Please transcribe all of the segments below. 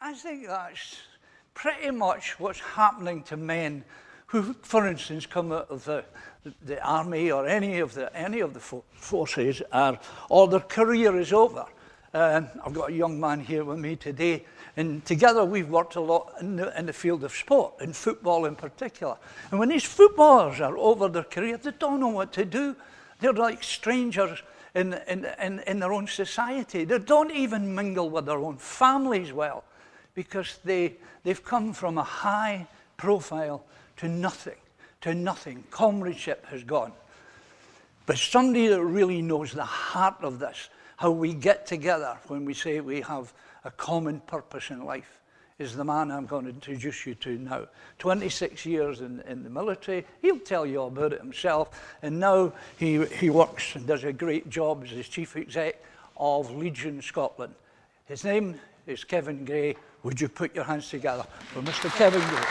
I think that's pretty much what's happening to men who, for instance, come out of the army or any of the forces, or their career is over. I've got a young man here with me today, and together we've worked a lot in the field of sport, in football in particular. And when these footballers are over their career, they don't know what to do. They're like strangers in their own society. They don't even mingle with their own families well, because they've come from a high profile to nothing. Comradeship has gone. But somebody that really knows the heart of this, how we get together when we say we have a common purpose in life, is the man I'm going to introduce you to now. 26 years in the military. He'll tell you all about it himself. And now he works and does a great job as chief exec of Legion Scotland. His name is Kevin Gray. Would you put your hands together for Mr. Kevin Gray?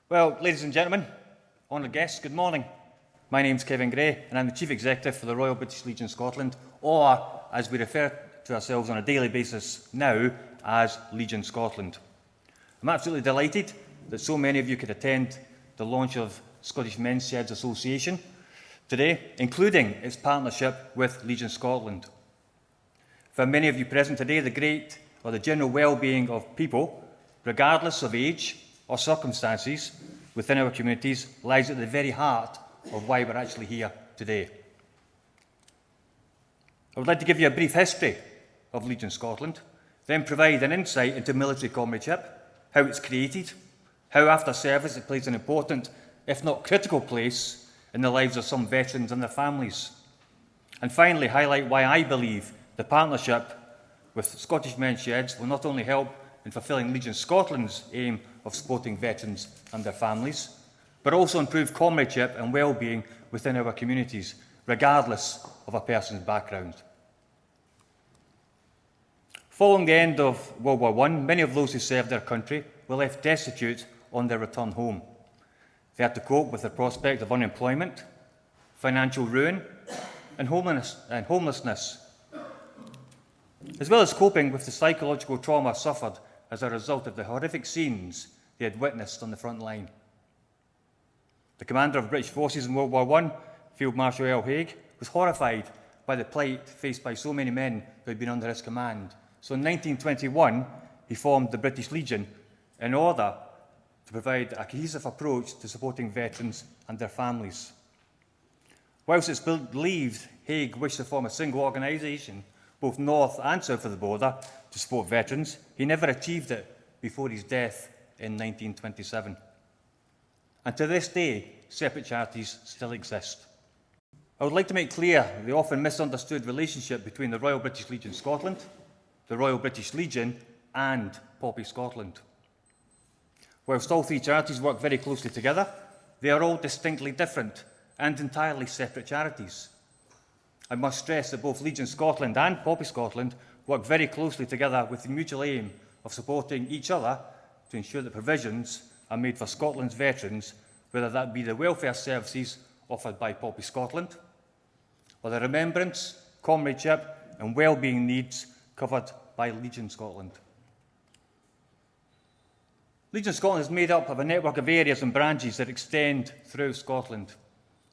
Well, ladies and gentlemen, honoured guests, good morning. My name's Kevin Gray, and I'm the Chief Executive for the Royal British Legion Scotland, or as we refer to ourselves on a daily basis now, as Legion Scotland. I'm absolutely delighted that so many of you could attend the launch of Scottish Men's Sheds Association today, including its partnership with Legion Scotland. For many of you present today, the general well-being of people, regardless of age or circumstances within our communities, lies at the very heart of why we're actually here today. I would like to give you a brief history of Legion Scotland, then provide an insight into military comradeship, how it's created, how after service it plays an important, if not critical place in the lives of some veterans and their families, and finally highlight why I believe the partnership with Scottish Men's Sheds will not only help in fulfilling Legion Scotland's aim of supporting veterans and their families, but also improve comradeship and well-being within our communities, regardless of a person's background. Following the end of World War I, many of those who served their country were left destitute on their return home. They had to cope with the prospect of unemployment, financial ruin, and homelessness, as well as coping with the psychological trauma suffered as a result of the horrific scenes they had witnessed on the front line. The commander of British forces in World War I, Field Marshal Earl Haig, was horrified by the plight faced by so many men who had been under his command. So in 1921, he formed the British Legion in order to provide a cohesive approach to supporting veterans and their families. Whilst it's believed Haig wished to form a single organisation, both north and south of the border, to support veterans, he never achieved it before his death in 1927. And to this day, separate charities still exist. I would like to make clear the often misunderstood relationship between the Royal British Legion Scotland, the Royal British Legion, and Poppy Scotland. Whilst all three charities work very closely together, they are all distinctly different and entirely separate charities. I must stress that both Legion Scotland and Poppy Scotland work very closely together with the mutual aim of supporting each other to ensure that provisions are made for Scotland's veterans, whether that be the welfare services offered by Poppy Scotland, or the remembrance, comradeship and well-being needs covered by Legion Scotland. Legion Scotland is made up of a network of areas and branches that extend through Scotland,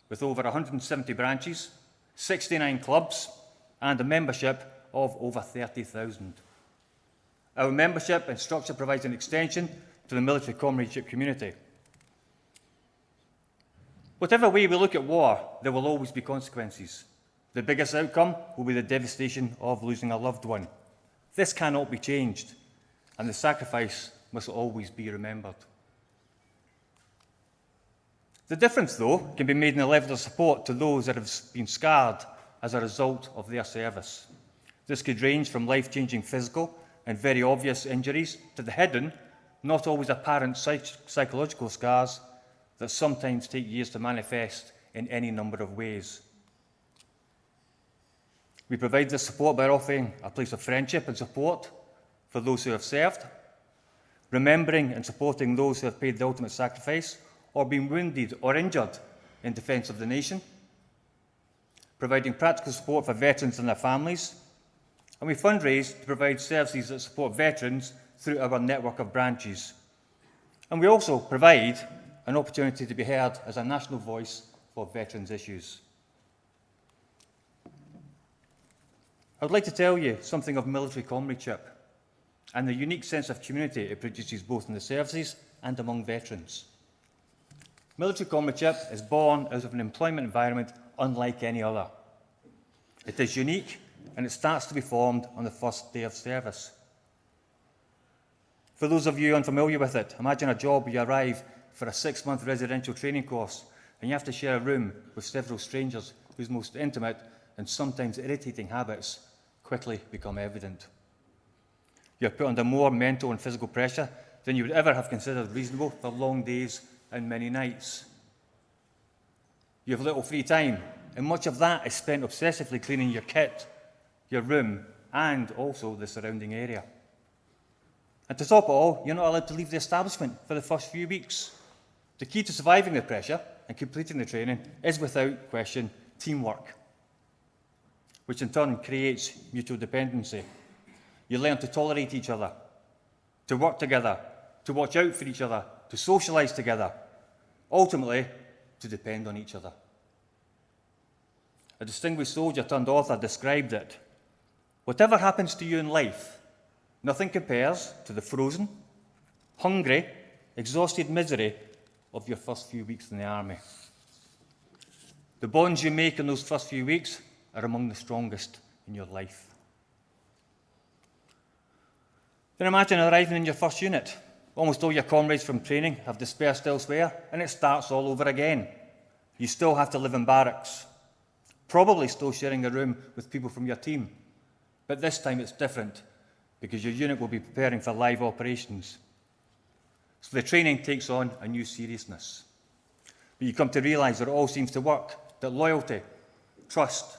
with over 170 branches, 69 clubs, and a membership of over 30,000. Our membership and structure provides an extension to the military comradeship community. Whatever way we look at war, there will always be consequences. The biggest outcome will be the devastation of losing a loved one. This cannot be changed, and the sacrifice must always be remembered. The difference, though, can be made in the level of support to those that have been scarred as a result of their service. This could range from life-changing physical and very obvious injuries to the hidden, not always apparent psychological scars that sometimes take years to manifest in any number of ways. We provide this support by offering a place of friendship and support for those who have served, remembering and supporting those who have paid the ultimate sacrifice or been wounded or injured in defence of the nation, providing practical support for veterans and their families, And we fundraise to provide services that support veterans through our network of branches. And we also provide an opportunity to be heard as a national voice for veterans' issues. I would like to tell you something of military comradeship and the unique sense of community it produces both in the services and among veterans. Military comradeship is born out of an employment environment unlike any other. It is unique, and it starts to be formed on the first day of service. For those of you unfamiliar with it, imagine a job where you arrive for a 6-month residential training course and you have to share a room with several strangers whose most intimate and sometimes irritating habits quickly become evident. You're put under more mental and physical pressure than you would ever have considered reasonable for long days and many nights. You have little free time, and much of that is spent obsessively cleaning your kit, your room, and also the surrounding area. And to top it all, you're not allowed to leave the establishment for the first few weeks. The key to surviving the pressure and completing the training is, without question, teamwork, which in turn creates mutual dependency. You learn to tolerate each other, to work together, to watch out for each other, to socialise together, ultimately to depend on each other. A distinguished soldier turned author described it: "Whatever happens to you in life, nothing compares to the frozen, hungry, exhausted misery of your first few weeks in the army." The bonds you make in those first few weeks are among the strongest in your life. Then imagine arriving in your first unit. Almost all your comrades from training have dispersed elsewhere, and it starts all over again. You still have to live in barracks, probably still sharing a room with people from your team. But this time it's different, because your unit will be preparing for live operations. So the training takes on a new seriousness. But you come to realise that it all seems to work, that loyalty, trust,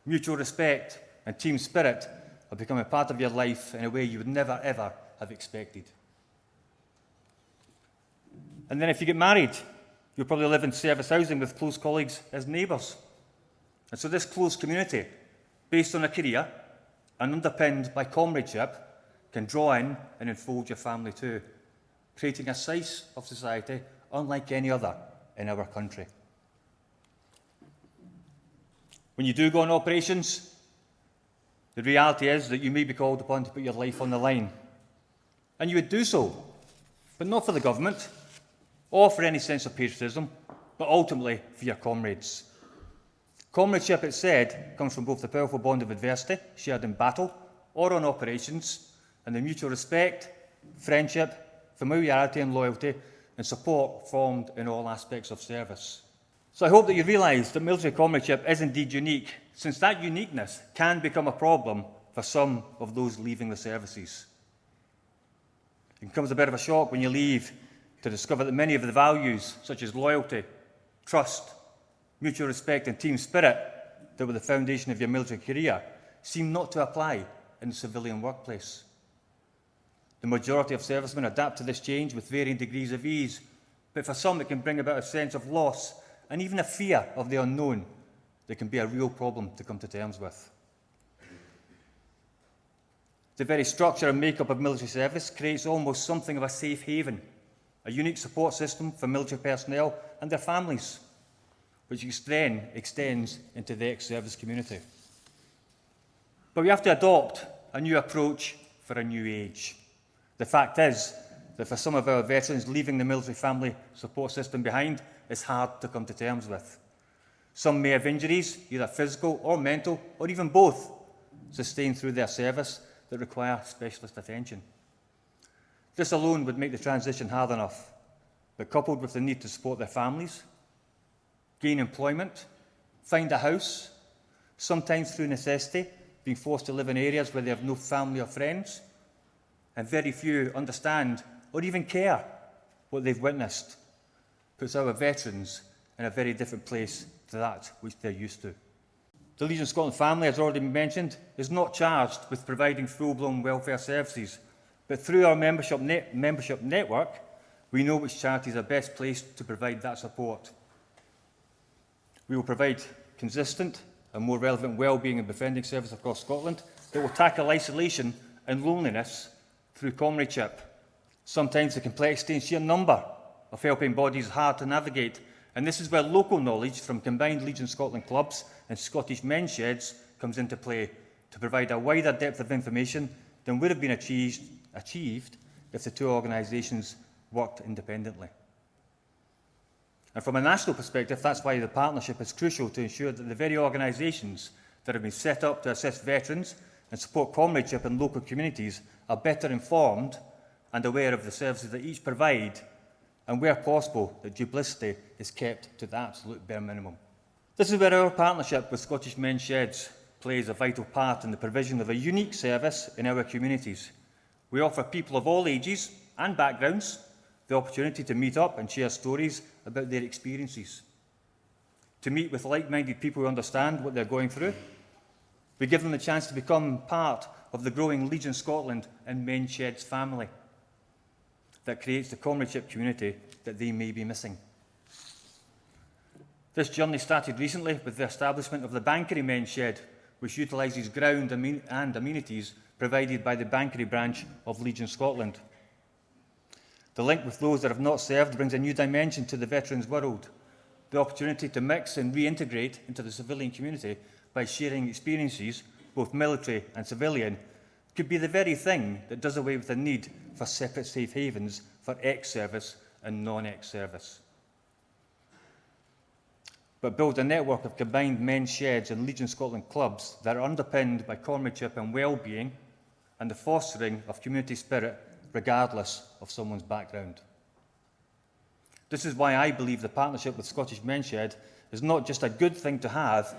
mutual respect and team spirit have become a part of your life in a way you would never, ever have expected. And then if you get married, you'll probably live in service housing with close colleagues as neighbours. And so this close community, based on a career and underpinned by comradeship, can draw in and enfold your family too, creating a slice of society unlike any other in our country. When you do go on operations, the reality is that you may be called upon to put your life on the line. And you would do so, but not for the government or for any sense of patriotism, but ultimately for your comrades. Comradeship, it's said, comes from both the powerful bond of adversity shared in battle or on operations, and the mutual respect, friendship, familiarity and loyalty and support formed in all aspects of service. So I hope that you realise that military comradeship is indeed unique, since that uniqueness can become a problem for some of those leaving the services. It comes a bit of a shock when you leave to discover that many of the values, such as loyalty, trust, mutual respect and team spirit that were the foundation of your military career, seem not to apply in the civilian workplace. The majority of servicemen adapt to this change with varying degrees of ease, but for some it can bring about a sense of loss and even a fear of the unknown that can be a real problem to come to terms with. The very structure and makeup of military service creates almost something of a safe haven, a unique support system for military personnel and their families, which then extends into the ex-service community. But we have to adopt a new approach for a new age. The fact is that for some of our veterans, leaving the military family support system behind is hard to come to terms with. Some may have injuries, either physical or mental, or even both, sustained through their service that require specialist attention. This alone would make the transition hard enough, but coupled with the need to support their families, gain employment, find a house, sometimes through necessity, being forced to live in areas where they have no family or friends, and very few understand or even care what they've witnessed, puts our veterans in a very different place to that which they're used to. The Legion Scotland family, as already mentioned, is not charged with providing full-blown welfare services, but through our membership network, we know which charities are best placed to provide that support. We will provide consistent and more relevant wellbeing and befriending service across Scotland that will tackle isolation and loneliness through comradeship. Sometimes the complexity and sheer number of helping bodies is hard to navigate, and this is where local knowledge from combined Legion Scotland clubs and Scottish men's sheds comes into play to provide a wider depth of information than would have been achieved if the two organisations worked independently. And from a national perspective, that's why the partnership is crucial to ensure that the very organisations that have been set up to assist veterans and support comradeship in local communities are better informed and aware of the services that each provide, and where possible, that duplicity is kept to the absolute bare minimum. This is where our partnership with Scottish Men's Sheds plays a vital part in the provision of a unique service in our communities. We offer people of all ages and backgrounds the opportunity to meet up and share stories about their experiences, to meet with like-minded people who understand what they're going through. We give them the chance to become part of the growing Legion Scotland and Men's Sheds family that creates the comradeship community that they may be missing. This journey started recently with the establishment of the Bankery Men's Shed, which utilises ground and amenities provided by the Bankery branch of Legion Scotland. The link with those that have not served brings a new dimension to the veterans' world. The opportunity to mix and reintegrate into the civilian community by sharing experiences, both military and civilian, could be the very thing that does away with the need for separate safe havens for ex-service and non-ex-service. But build a network of combined men's sheds and Legion Scotland clubs that are underpinned by comradeship and well-being and the fostering of community spirit regardless of someone's background. This is why I believe the partnership with Scottish Men's Shed is not just a good thing to have,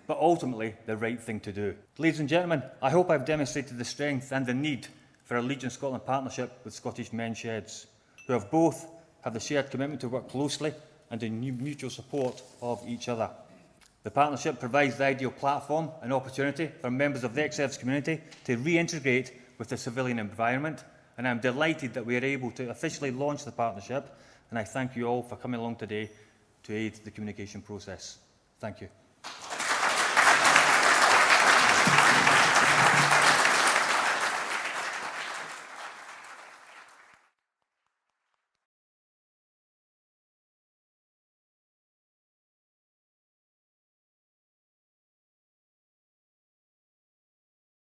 but ultimately the right thing to do. Ladies and gentlemen, I hope I've demonstrated the strength and the need for a Legion Scotland partnership with Scottish Men's Sheds, who have both the shared commitment to work closely and in mutual support of each other. The partnership provides the ideal platform and opportunity for members of the ex-service community to reintegrate with the civilian environment, and I'm delighted that we are able to officially launch the partnership, and I thank you all for coming along today to aid the communication process. Thank you.